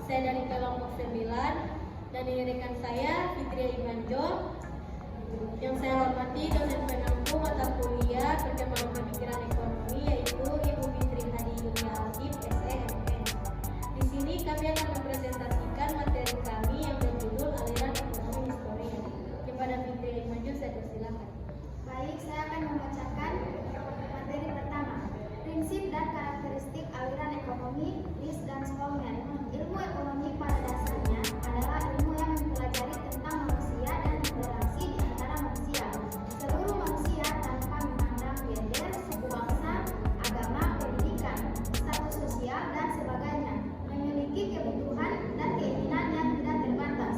Saya dari kelompok 9 dan ini rekan saya Fitria Imanjo. Yang saya hormati dosen penampu mata kuliah perkembangan pemikiran ekonomi yaitu Ibu Fitri Hadi Yunia Alkif SEMN. Di sini kami akan mempresentasikan materi kami yang berjudul aliran ekonomi historia. Kepada Fitri Imanjo saya persilakan. Baik, saya akan membacakan materi pertama. Prinsip dan karakteristik aliran ekonomi, Ries dan Stallman. Ilmu ekonomi pada dasarnya adalah ilmu yang mempelajari tentang manusia dan interaksi di antara manusia. Seluruh manusia tanpa memandang gender, suku bangsa, agama, pendidikan, status sosial, dan sebagainya memiliki kebutuhan dan keinginan yang tidak terbatas.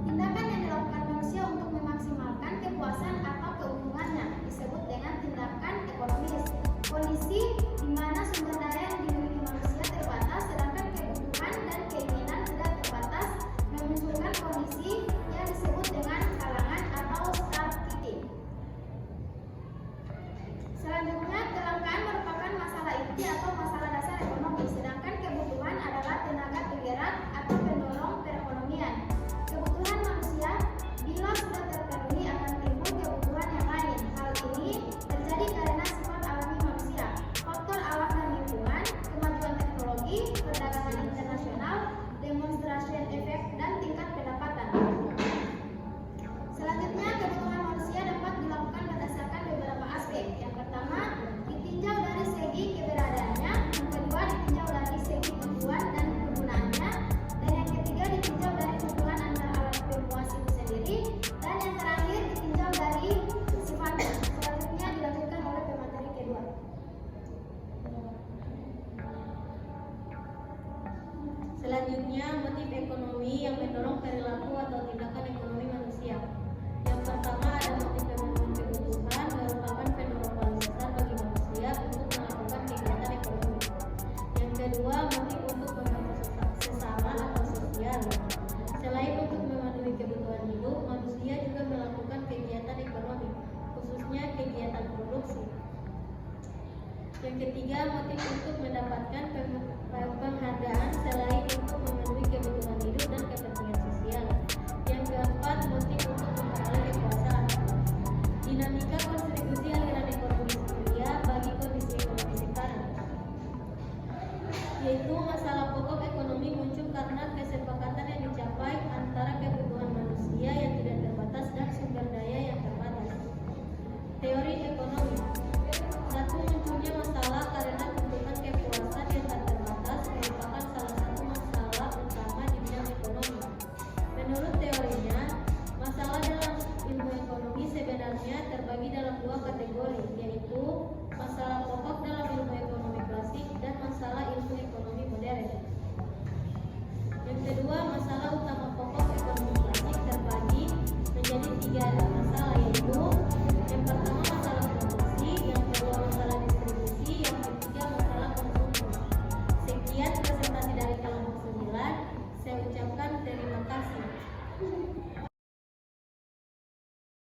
Tindakan yang dilakukan manusia untuk memaksimalkan kepuasan atau keuntungannya disebut dengan tindakan ekonomis. Kondisi di mana sumber daya yang dimiliki manusia terbatas sedangkan kebutuhan dan keinginan tidak terbatas memunculkan kondisi yang disebut dengan kalangan atau scarcity. Selanjutnya, kelangkaan merupakan masalah inti atau masalah dasar ekonomi, sedangkan kebutuhan adalah tenaga penggerak atau pendorong perekonomian. Kebutuhan manusia bila sudah terpenuhi akan timbul kebutuhan yang lain. Hal ini terjadi karena sifat alami manusia, faktor alam dan lingkungan, kemajuan teknologi, perdagangan internasional, demonstration efek, dan tingkat pendapatan. Selanjutnya, kebutuhan manusia dapat dilakukan berdasarkan beberapa aspek. Yang pertama, ditinjau dari segi keberadaannya, yang kedua ditinjau dari segi tujuan dan kegunaannya, dan yang ketiga ditinjau dari hubungan antara alat pemuas itu sendiri, dan yang terakhir ditinjau dari sifatnya. Selanjutnya dilanjutkan oleh pemateri kedua. Selanjutnya, motif ekonomi yang mendorong perilaku atau tindakan ekonomi manusia. Yang pertama ada motif pemenuhan kebutuhan, merupakan pendorong paling besar bagi manusia untuk melakukan kegiatan ekonomi. Yang kedua, motif untuk membantu sesama atau sosial. Selain untuk memenuhi kebutuhan hidup, manusia juga melakukan kegiatan ekonomi, khususnya kegiatan produksi. Yang ketiga, motif untuk mendapatkan penghargaan selain untuk memenuhi kebutuhan hidup dan kepentingan sosial. Yang keempat, motif untuk memperoleh kekuasaan. Dinamika kontribusi aliran ekonomi historia bagi kondisi ekonomi sekarang, yaitu masalah pokok ekonomi